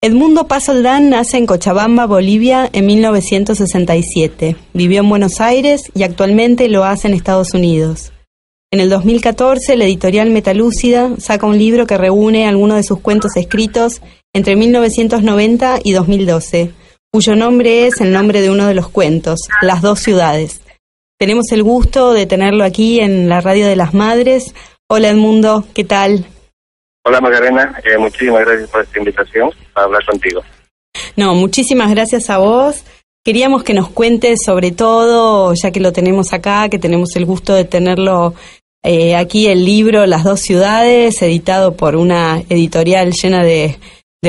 Edmundo Paz Soldán nace en Cochabamba, Bolivia, en 1967. Vivió en Buenos Aires y actualmente lo hace en Estados Unidos. En el 2014, la editorial Metalúcida saca un libro que reúne algunos de sus cuentos escritos entre 1990 y 2012, cuyo nombre es el nombre de uno de los cuentos, Las dos ciudades. Tenemos el gusto de tenerlo aquí en la Radio de las Madres. Hola Edmundo, ¿qué tal? Hola Macarena, muchísimas gracias por esta invitación para hablar contigo. No, muchísimas gracias a vos. Queríamos que nos cuentes sobre todo, ya que lo tenemos acá, que tenemos el gusto de tenerlo aquí, el libro Las dos ciudades, editado por una editorial llena de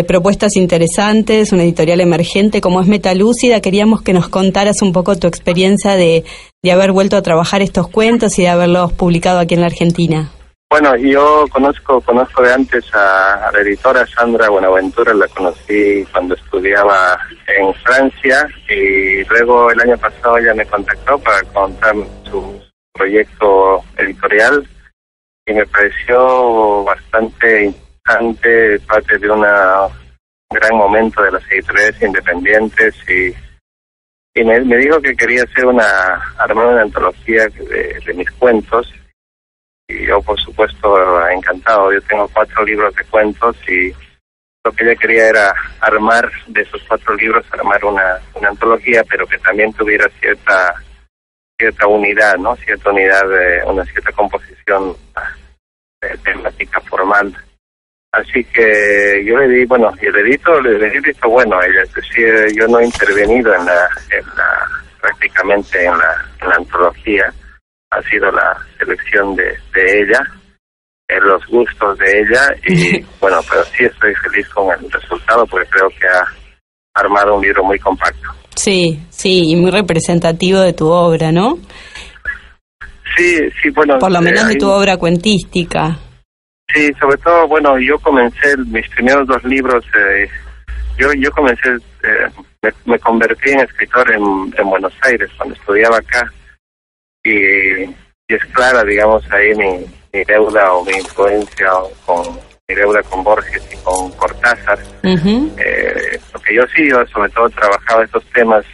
propuestas interesantes, una editorial emergente como es Metalúcida. Queríamos que nos contaras un poco tu experiencia de haber vuelto a trabajar estos cuentos y de haberlos publicado aquí en la Argentina. Bueno, yo conozco de antes a la editora Sandra Buenaventura, la conocí cuando estudiaba en Francia y luego el año pasado ella me contactó para contar su proyecto editorial y me pareció bastante interesante, parte de un gran momento de las editoriales independientes y me dijo que quería armar una antología de mis cuentos. Y yo, por supuesto, encantado. Yo tengo 4 libros de cuentos y lo que ella quería era armar de esos 4 libros, armar una antología, pero que también tuviera cierta unidad, ¿no? Cierta unidad, una cierta composición temática formal. Así que yo le di, bueno, y le di visto bueno a ella. Es decir, yo no he intervenido prácticamente en la antología. Ha sido la selección de ella, los gustos de ella y bueno, pero sí estoy feliz con el resultado porque creo que ha armado un libro muy compacto. Sí, y muy representativo de tu obra, ¿no? Sí, bueno. Por lo menos de tu obra cuentística. Sí, sobre todo, bueno, yo comencé mis primeros 2 libros, yo comencé, me convertí en escritor en Buenos Aires cuando estudiaba acá. Y es clara, digamos, ahí mi deuda o mi influencia mi deuda con Borges y con Cortázar. Uh-huh. Porque yo sobre todo trabajaba estos temas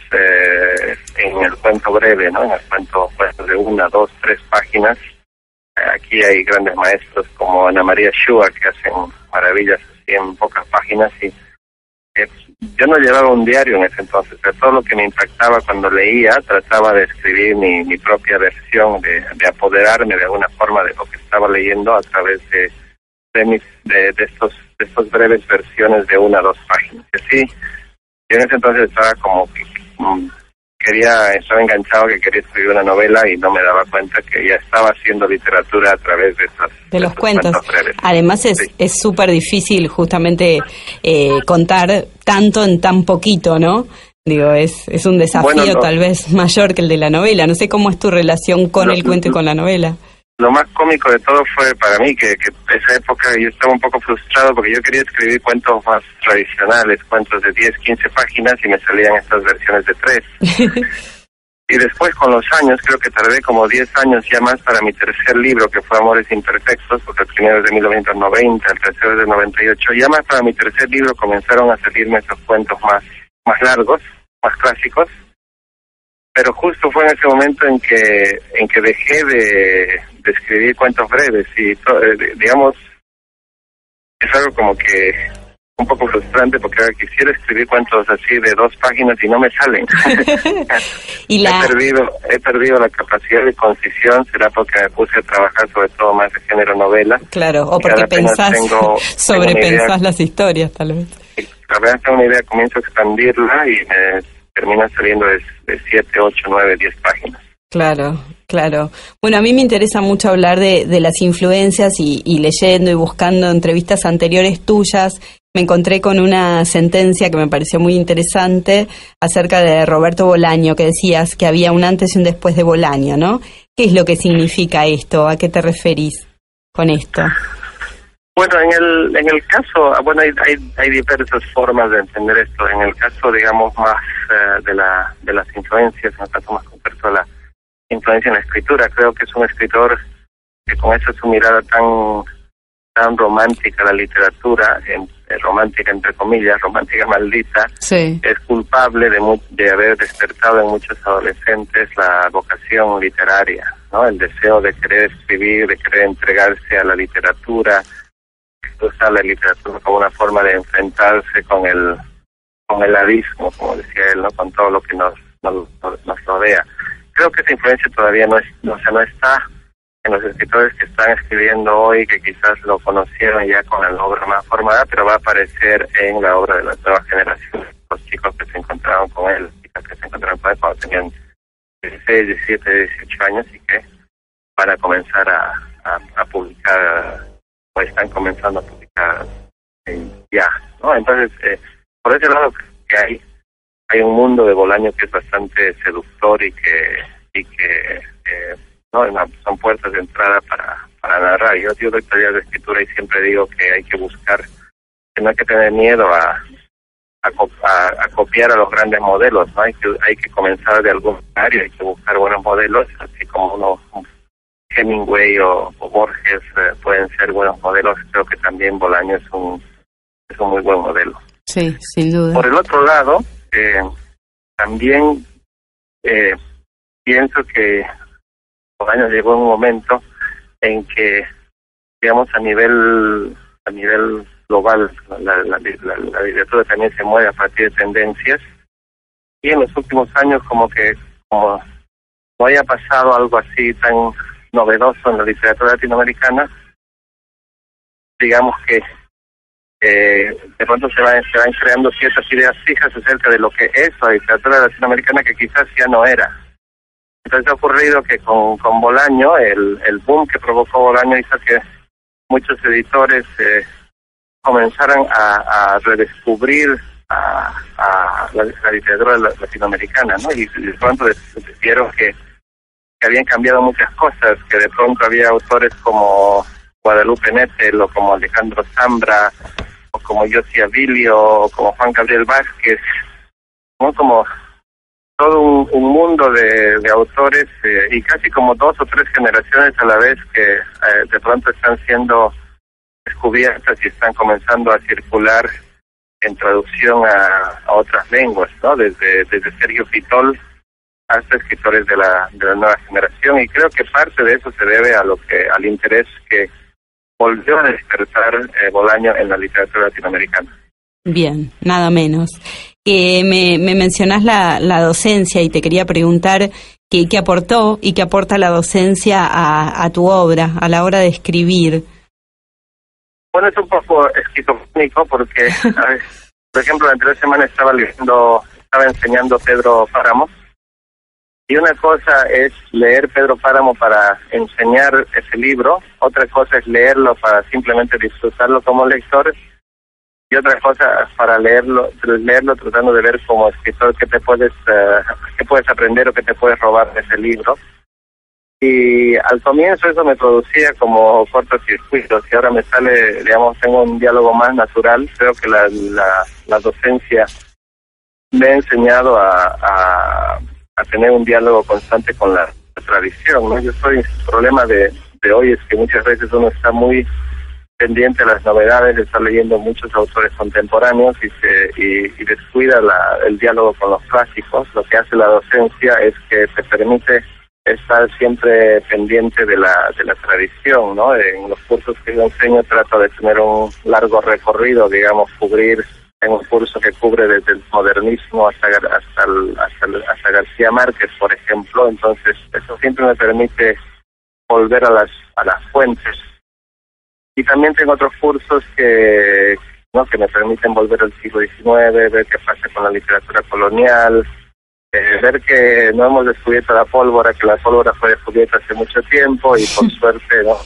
en el cuento breve, ¿no? En el cuento de 1, 2, 3 páginas. Aquí hay grandes maestros como Ana María Schua que hacen maravillas así en pocas páginas y yo no llevaba un diario en ese entonces, pero todo lo que me impactaba cuando leía, trataba de escribir mi propia versión, de apoderarme de alguna forma de lo que estaba leyendo a través de estos breves versiones de 1 a 2 páginas. Y así, yo en ese entonces estaba como que estaba enganchado que quería escribir una novela y no me daba cuenta que ya estaba haciendo literatura a través de los cuentos breves. Además es súper difícil justamente contar tanto en tan poquito, ¿no? Digo, es un desafío tal vez mayor que el de la novela. No sé cómo es tu relación con el cuento y con la novela. Lo más cómico de todo fue para mí que esa época yo estaba un poco frustrado porque yo quería escribir cuentos más tradicionales, cuentos de 10, 15 páginas y me salían estas versiones de 3. Y después con los años, creo que tardé como 10 años ya más para mi tercer libro, que fue Amores Imperfectos, porque el primero es de 1990, el tercero es de 98. Ya más para mi tercer libro comenzaron a salirme esos cuentos más largos, más clásicos. Pero justo fue en ese momento en que dejé de escribir cuentos breves y digamos es algo como que un poco frustrante porque ahora quisiera escribir cuentos así de 2 páginas y no me salen. He perdido la capacidad de concisión, será porque me puse a trabajar sobre todo más de género novela. Claro, o porque sobrepensás las historias tal vez. La verdad tengo una idea, comienzo a expandirla y me termina saliendo de 7, 8, 9, 10 páginas. Claro. Bueno, a mí me interesa mucho hablar de las influencias y leyendo y buscando entrevistas anteriores tuyas. Me encontré con una sentencia que me pareció muy interesante acerca de Roberto Bolaño, que decías que había un antes y un después de Bolaño, ¿no? ¿Qué es lo que significa esto? ¿A qué te referís con esto? Bueno, en el caso, hay diversas formas de entender esto. En el caso, digamos, más de las influencias, en el caso más concreto de la influencia en la escritura, creo que es un escritor que con esa su mirada tan romántica a la literatura romántica, entre comillas, romántica maldita, sí, es culpable de haber despertado en muchos adolescentes la vocación literaria, ¿no? El deseo de querer escribir, de querer entregarse a la literatura, usar la literatura como una forma de enfrentarse con el abismo, como decía él, ¿no? Con todo lo que nos rodea. Creo que esa influencia todavía no está en los escritores que están escribiendo hoy, que quizás lo conocieron ya con la obra más formada, pero va a aparecer en la obra de las nuevas generaciones, los chicos que se encontraron con él, chicas que se encontraron con él cuando tenían 16, 17, 18 años y que van a comenzar a publicar, o están comenzando a publicar ya, ¿no? Entonces, por ese lado que hay un mundo de Bolaño que es bastante seductor y que no, son puertas de entrada para narrar. Yo doy talleres de escritura y siempre digo que hay que buscar, que no hay que tener miedo a copiar a los grandes modelos, ¿no? Hay que comenzar de algún área, hay que buscar buenos modelos, así como Hemingway o Borges pueden ser buenos modelos. Creo que también Bolaño es un muy buen modelo. Sí, sin duda. Por el otro lado, también pienso que Bolaño llegó en un momento en que, digamos, a nivel global, la literatura también se mueve a partir de tendencias, y en los últimos años como no haya pasado algo así tan novedoso en la literatura latinoamericana, digamos que de pronto se van creando ciertas ideas fijas acerca de lo que es la literatura latinoamericana que quizás ya no era. Entonces ha ocurrido que con Bolaño, el boom que provocó Bolaño hizo que muchos editores comenzaran a redescubrir a la literatura latinoamericana, ¿no? Y de pronto vieron que habían cambiado muchas cosas, que de pronto había autores como Guadalupe Nettel, o como Alejandro Zambra, o como Yossi Avilio, o como Juan Gabriel Vázquez, ¿no? Como todo un mundo de autores y casi como 2 o 3 generaciones a la vez que de pronto están siendo descubiertas y están comenzando a circular en traducción a otras lenguas, ¿no? Desde Sergio Fitol hasta escritores de la nueva generación, y creo que parte de eso se debe al interés que volvió a despertar Bolaño en la literatura latinoamericana. Bien, nada menos. Me mencionás la docencia y te quería preguntar qué aportó y qué aporta la docencia a tu obra, a la hora de escribir. Bueno, es un poco esquizofrénico porque, por ejemplo, la anterior semana estaba enseñando Pedro Páramo, y una cosa es leer Pedro Páramo para enseñar ese libro, otra cosa es leerlo para simplemente disfrutarlo como lector, y otra cosa para leerlo tratando de ver como escritor qué puedes aprender o qué te puedes robar de ese libro. Y al comienzo eso me producía como cortocircuitos, y ahora me sale, digamos, tengo un diálogo más natural. Creo que la docencia me ha enseñado a tener un diálogo constante con la tradición, ¿no? El problema de hoy es que muchas veces uno está muy pendiente a las novedades, está leyendo muchos autores contemporáneos y descuida el diálogo con los clásicos. Lo que hace la docencia es que te permite estar siempre pendiente de la tradición, ¿no? En los cursos que yo enseño trato de tener un largo recorrido, digamos, cubrir en un curso que cubre desde el modernismo hasta García Márquez, por ejemplo. Entonces eso siempre me permite volver a las fuentes. Y también tengo otros cursos que me permiten volver al siglo XIX, ver qué pasa con la literatura colonial, ver que no hemos descubierto la pólvora, que la pólvora fue descubierta hace mucho tiempo, y por suerte, ¿no?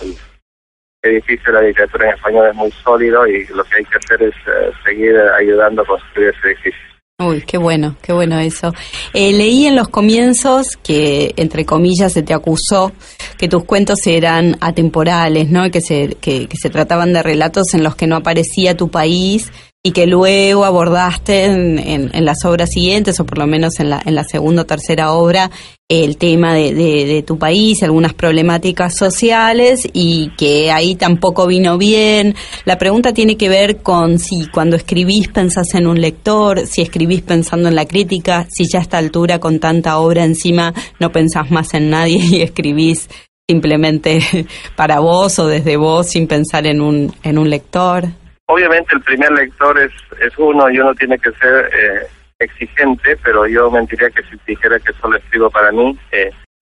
El edificio de la literatura en español es muy sólido, y lo que hay que hacer es seguir ayudando a construir ese edificio. Uy, qué bueno eso. Leí en los comienzos que, entre comillas, se te acusó que tus cuentos eran atemporales, ¿no? Que se trataban de relatos en los que no aparecía tu país, y que luego abordaste en las obras siguientes, o por lo menos en la segunda o tercera obra, el tema de tu país, algunas problemáticas sociales, y que ahí tampoco vino bien. La pregunta tiene que ver con si cuando escribís pensás en un lector, si escribís pensando en la crítica, si ya a esta altura con tanta obra encima no pensás más en nadie y escribís simplemente para vos o desde vos sin pensar en un lector. Obviamente el primer lector es uno, y uno tiene que ser exigente, pero yo mentiría que si dijera que solo escribo para mí.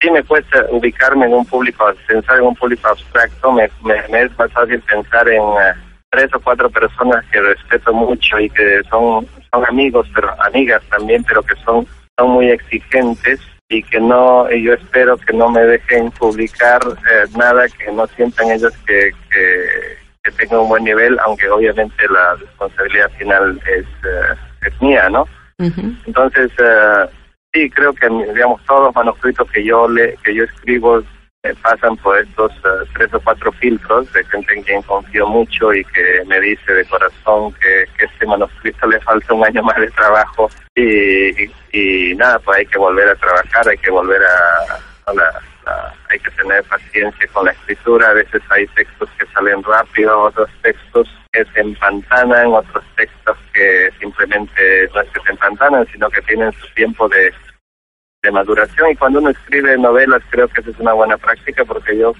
Sí me cuesta ubicarme en un público, pensar en un público abstracto. Me es más fácil pensar en 3 o 4 personas que respeto mucho y que son amigos, pero amigas también, pero que son muy exigentes, y que yo espero que no me dejen publicar nada que no sientan ellos que tenga un buen nivel, aunque obviamente la responsabilidad final es mía, ¿no? Uh-huh. Entonces, sí, creo que, digamos, todos los manuscritos que yo escribo pasan por estos 3 o 4 filtros de gente en quien confío mucho y que me dice de corazón que este manuscrito le falta un año más de trabajo, y nada, pues hay que volver a trabajar, hay que volver hay que tener paciencia con la escritura. A veces hay textos que salen rápido, otros textos que se empantanan, otros textos que simplemente no es que se empantanan, sino que tienen su tiempo de maduración. Y cuando uno escribe novelas, creo que esa es una buena práctica, porque yo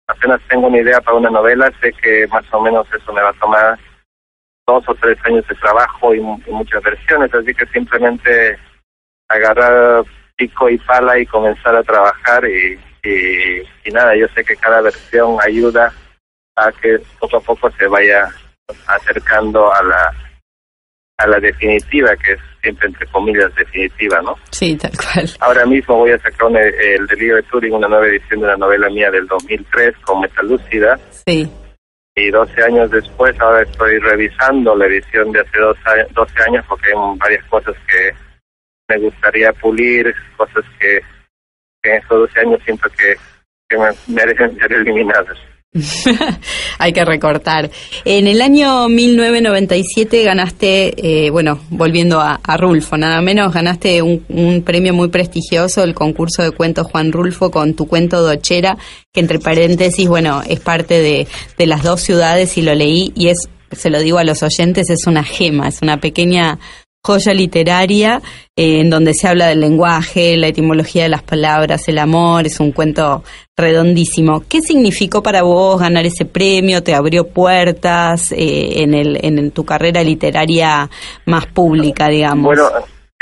apenas tengo una idea para una novela, sé que más o menos eso me va a tomar 2 o 3 años de trabajo y muchas versiones, así que simplemente agarrar pico y pala y comenzar a trabajar, y nada, yo sé que cada versión ayuda a que poco a poco se vaya acercando a la definitiva, que es siempre entre comillas definitiva, ¿no? Sí, tal cual. Ahora mismo voy a sacar el Delirio de Turing, una nueva edición de una novela mía del 2003 con Metalúcida. Sí. Y 12 años después, ahora estoy revisando la edición de hace 12 años, porque hay varias cosas que me gustaría pulir, cosas que en estos 12 años siento que me merecen ser eliminadas. Hay que recortar. En el año 1997 ganaste, volviendo a Rulfo, nada menos, ganaste un premio muy prestigioso, el concurso de cuentos Juan Rulfo, con tu cuento Dochera, que entre paréntesis, es parte de Las dos ciudades, y lo leí, y se lo digo a los oyentes, es una gema, es una pequeña joya literaria en donde se habla del lenguaje, la etimología de las palabras, el amor. Es un cuento redondísimo. ¿Qué significó para vos ganar ese premio? ¿Te abrió puertas en tu carrera literaria más pública, digamos? Bueno,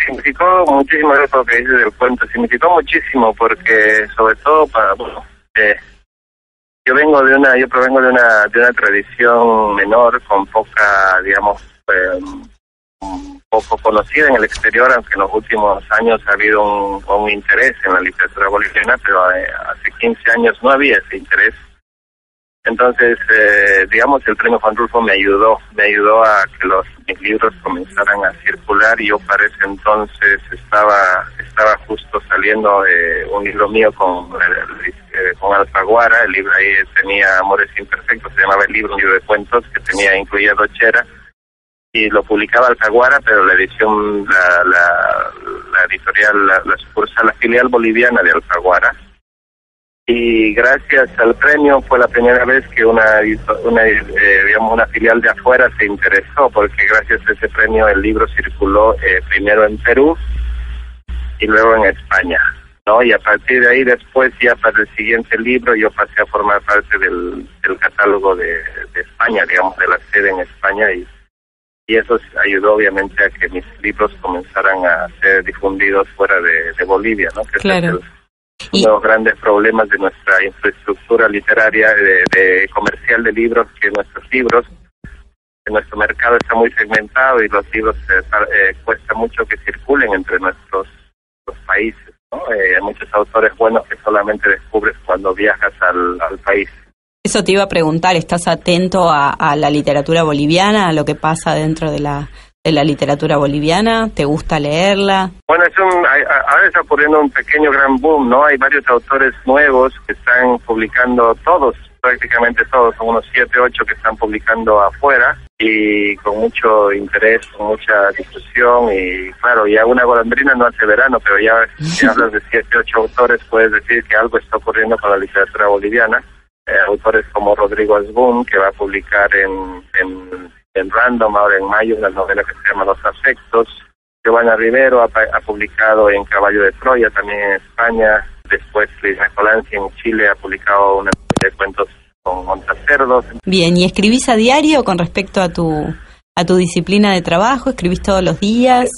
significó muchísimo eso que dices del cuento. Significó muchísimo porque, sobre todo, yo provengo de una tradición menor, con poca, digamos, poco conocida en el exterior, aunque en los últimos años ha habido un interés en la literatura boliviana, pero hace 15 años no había ese interés. Entonces, digamos, el premio Juan Rulfo me ayudó a que mis libros comenzaran a circular, y yo para ese entonces estaba justo saliendo un libro mío con Alfaguara. El libro ahí tenía Amores Imperfectos, se llamaba el libro, un libro de cuentos que incluía Dochera, y lo publicaba Alfaguara, pero la edición, la editorial, la sucursal, la filial boliviana de Alfaguara. Y gracias al premio fue la primera vez que una filial de afuera se interesó, porque gracias a ese premio el libro circuló primero en Perú y luego en España, ¿no? Y a partir de ahí, después, ya para el siguiente libro, yo pasé a formar parte del catálogo de España, digamos, de la sede en España, y eso ayudó obviamente a que mis libros comenzaran a ser difundidos fuera de Bolivia, ¿no? Que claro. Es uno de los grandes problemas de nuestra infraestructura literaria, de comercial de libros, que nuestro mercado está muy segmentado, y los libros cuesta mucho que circulen entre nuestros países, ¿no? Hay muchos autores buenos que solamente descubres cuando viajas al país. Eso te iba a preguntar, ¿estás atento a la literatura boliviana, a lo que pasa dentro de la literatura boliviana? ¿Te gusta leerla? Bueno, ahora está ocurriendo un pequeño gran boom, ¿no? Hay varios autores nuevos que están publicando, todos prácticamente todos, son unos 7, 8 que están publicando afuera y con mucho interés, con mucha difusión y claro, ya una golondrina no hace verano, pero ya si hablas de 7, 8 autores puedes decir que algo está ocurriendo con la literatura boliviana. Autores como Rodrigo Asbun, que va a publicar en Random ahora en mayo una novela que se llama Los Afectos. Giovanna Rivero ha publicado en Caballo de Troya, también en España. Después Luis Mecolanzi en Chile ha publicado una serie de cuentos con Montacerdos. Bien, ¿y escribís a diario con respecto a tu disciplina de trabajo? ¿Escribís todos los días?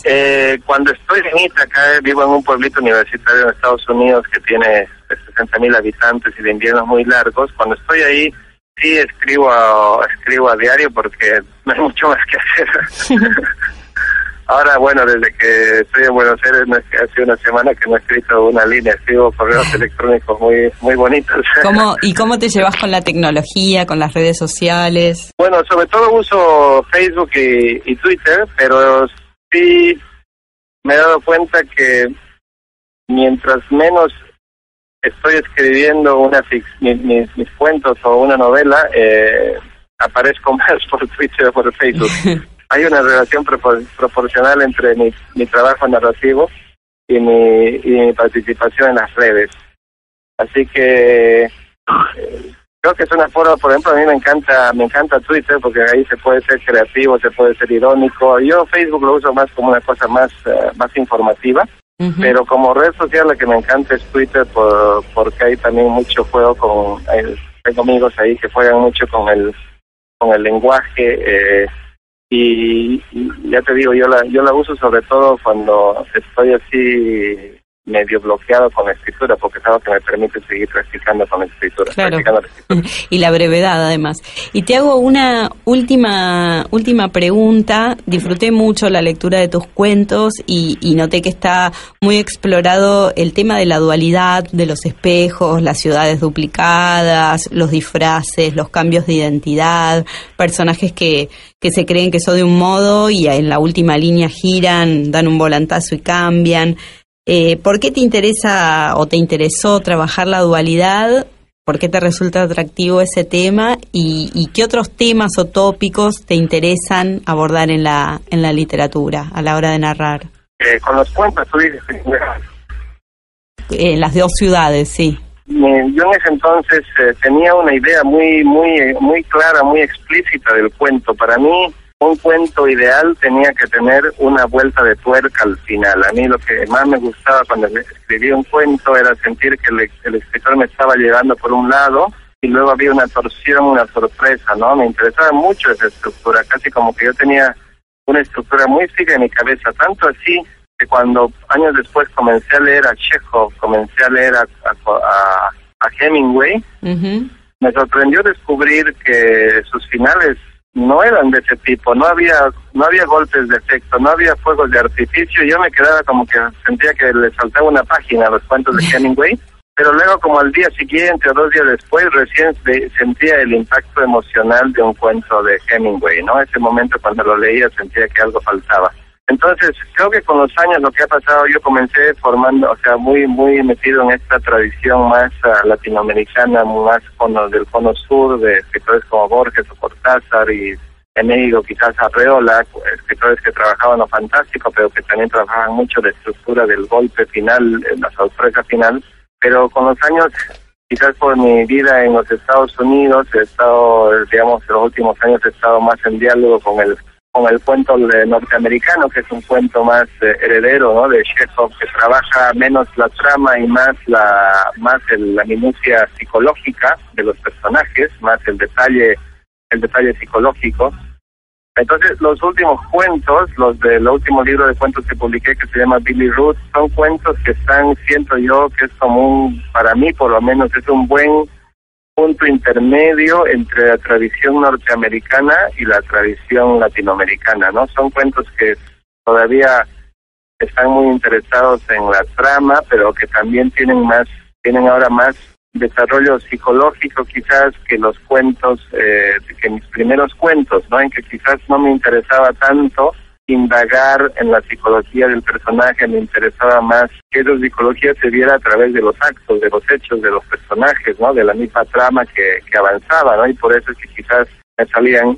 Cuando estoy en Ítaca, vivo en un pueblito universitario en Estados Unidos que tiene 60.000 habitantes y de inviernos muy largos. Cuando estoy ahí, sí escribo a diario porque no hay mucho más que hacer. Ahora, bueno, desde que estoy en Buenos Aires, hace una semana que no he escrito una línea, escribo correos electrónicos muy bonitos. ¿Y cómo te llevas con la tecnología, con las redes sociales? Bueno, sobre todo uso Facebook y Twitter, pero sí me he dado cuenta que mientras menos estoy escribiendo mis cuentos o una novela, aparezco más por Twitter o por Facebook. Hay una relación proporcional entre mi trabajo narrativo y mi participación en las redes. Así que creo que es una forma, por ejemplo, a mí me encanta Twitter porque ahí se puede ser creativo, se puede ser irónico. Yo Facebook lo uso más como una cosa más informativa, pero como red social la que me encanta es Twitter porque hay también mucho juego tengo amigos ahí que juegan mucho con el lenguaje. Y ya te digo, yo la uso sobre todo cuando estoy así medio bloqueado con la escritura, porque es algo que me permite seguir practicando con la escritura. Claro. Y la brevedad, además. Y te hago una última pregunta. Disfruté mucho la lectura de tus cuentos y noté que está muy explorado el tema de la dualidad, de los espejos, las ciudades duplicadas, los disfraces, los cambios de identidad, personajes que se creen que son de un modo y en la última línea giran, dan un volantazo y cambian. ¿Por qué te interesa o te interesó trabajar la dualidad? ¿Por qué te resulta atractivo ese tema? ¿Y qué otros temas o tópicos te interesan abordar en la literatura a la hora de narrar? Con los cuentos, tú dices. Las dos ciudades, sí. Yo en ese entonces tenía una idea muy clara, muy explícita del cuento. Para mí, un cuento ideal tenía que tener una vuelta de tuerca al final. A mí lo que más me gustaba cuando escribí un cuento era sentir que el escritor me estaba llevando por un lado y luego había una torsión, una sorpresa, ¿no? Me interesaba mucho esa estructura, casi como que yo tenía una estructura muy fija en mi cabeza, tanto así que cuando años después comencé a leer a Chekhov, comencé a leer a Hemingway, me sorprendió descubrir que sus finales no eran de ese tipo, no había golpes de efecto, no había fuegos de artificio. Yo me quedaba como que sentía que le saltaba una página a los cuentos de Hemingway, pero luego como al día siguiente o 2 días después recién sentía el impacto emocional de un cuento de Hemingway, ¿no? Ese momento cuando lo leía sentía que algo faltaba. Entonces, creo que con los años lo que ha pasado, yo comencé formando, muy metido en esta tradición más latinoamericana, más del cono sur, de escritores como Borges o Cortázar, y en México quizás Arreola, escritores que trabajaban lo fantástico, pero que también trabajaban mucho la estructura del golpe final, la sorpresa final. Pero con los años, quizás por mi vida en los Estados Unidos, he estado, digamos, en los últimos años he estado más en diálogo con el cuento norteamericano, que es un cuento más heredero, ¿no?, de Chekhov, que trabaja menos la trama y más la minucia psicológica de los personajes, más el detalle psicológico. Entonces, los últimos cuentos, los del último libro de cuentos que publiqué, que se llama Billy Ruth, son cuentos que siento yo que es como para mí por lo menos, es un buen punto intermedio entre la tradición norteamericana y la tradición latinoamericana, ¿no? Son cuentos que todavía están muy interesados en la trama, pero que también tienen ahora más desarrollo psicológico quizás que los cuentos, que mis primeros cuentos, ¿no? En que quizás no me interesaba tanto indagar en la psicología del personaje, me interesaba más que esa psicología se viera a través de los actos, de los hechos de los personajes, ¿no? De la misma trama que avanzaba, ¿no? Y por eso es que quizás me salían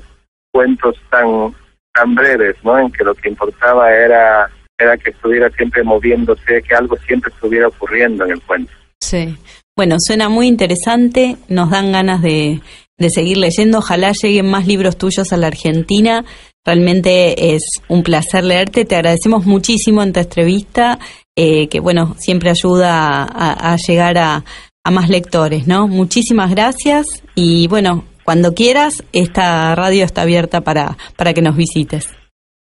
cuentos tan breves, ¿no? En que lo que importaba era que estuviera siempre moviéndose, que algo siempre estuviera ocurriendo en el cuento. Sí. Bueno, suena muy interesante, nos dan ganas de seguir leyendo, ojalá lleguen más libros tuyos a la Argentina. Realmente es un placer leerte, te agradecemos muchísimo en tu entrevista, que bueno, siempre ayuda a llegar a más lectores, ¿no? Muchísimas gracias y bueno, cuando quieras, esta radio está abierta para que nos visites.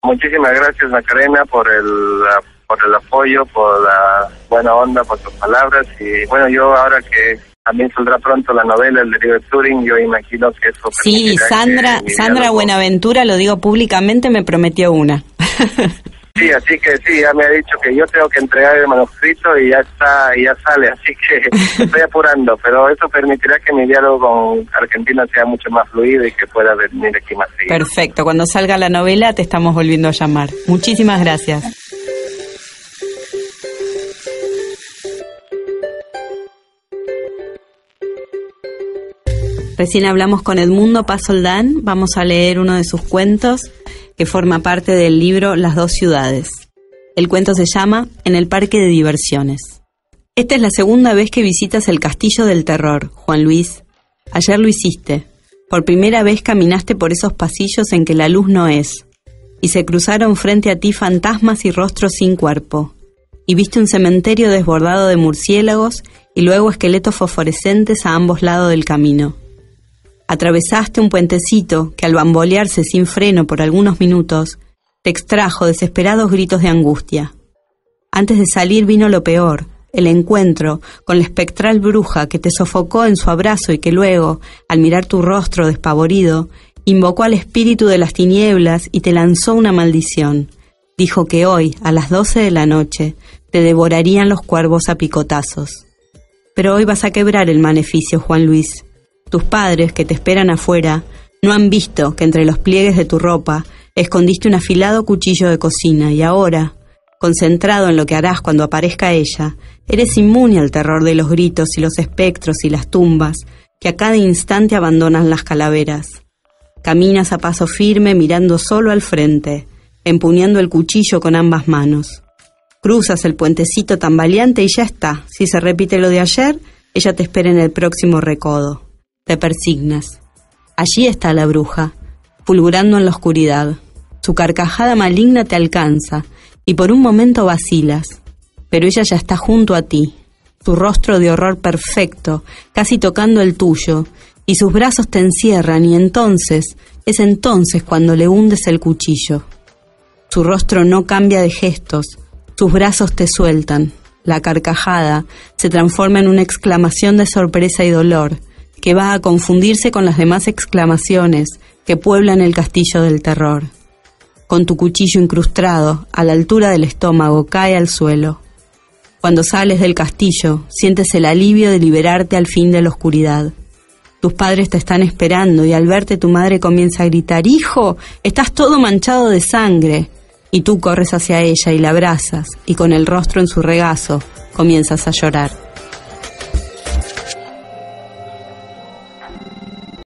Muchísimas gracias, Macarena, por el apoyo, por la buena onda, por tus palabras. Y bueno, yo ahora que también saldrá pronto la novela El Delirio de Turing, yo imagino que eso... Sí, Sandra Buenaventura, lo digo públicamente, me prometió una. Sí, así que sí, ya me ha dicho que yo tengo que entregar el manuscrito y ya está, y ya sale, así que estoy apurando, pero eso permitirá que mi diálogo con Argentina sea mucho más fluido y que pueda venir aquí más seguido. Perfecto, cuando salga la novela te estamos volviendo a llamar. Muchísimas gracias. Recién hablamos con Edmundo Pasoldán, vamos a leer uno de sus cuentos que forma parte del libro Las dos ciudades. El cuento se llama En el parque de diversiones. Esta es la segunda vez que visitas el Castillo del Terror, Juan Luis. Ayer lo hiciste. Por primera vez caminaste por esos pasillos en que la luz no es, y se cruzaron frente a ti fantasmas y rostros sin cuerpo. Y viste un cementerio desbordado de murciélagos y luego esqueletos fosforescentes a ambos lados del camino. Atravesaste un puentecito que al bambolearse sin freno por algunos minutos, te extrajo desesperados gritos de angustia. Antes de salir vino lo peor, el encuentro con la espectral bruja que te sofocó en su abrazo y que luego, al mirar tu rostro despavorido, invocó al espíritu de las tinieblas y te lanzó una maldición. Dijo que hoy, a las 12 de la noche, te devorarían los cuervos a picotazos. Pero hoy vas a quebrar el maleficio, Juan Luis. Tus padres, que te esperan afuera, no han visto que entre los pliegues de tu ropa escondiste un afilado cuchillo de cocina y ahora, concentrado en lo que harás cuando aparezca ella, eres inmune al terror de los gritos y los espectros y las tumbas que a cada instante abandonan las calaveras. Caminas a paso firme mirando solo al frente, empuñando el cuchillo con ambas manos. Cruzas el puentecito tambaleante y ya está. Si se repite lo de ayer, ella te espera en el próximo recodo. Te persignas. Allí está la bruja, fulgurando en la oscuridad. Su carcajada maligna te alcanza, y por un momento vacilas. Pero ella ya está junto a ti, su rostro de horror perfecto, casi tocando el tuyo, y sus brazos te encierran, y es entonces cuando le hundes el cuchillo. Su rostro no cambia de gestos, sus brazos te sueltan. La carcajada se transforma en una exclamación de sorpresa y dolor, que va a confundirse con las demás exclamaciones que pueblan el castillo del terror. Con tu cuchillo incrustado, a la altura del estómago, cae al suelo. Cuando sales del castillo, sientes el alivio de liberarte al fin de la oscuridad. Tus padres te están esperando y al verte tu madre comienza a gritar: «¡Hijo! Estás todo manchado de sangre». Y tú corres hacia ella y la abrazas, y con el rostro en su regazo, comienzas a llorar.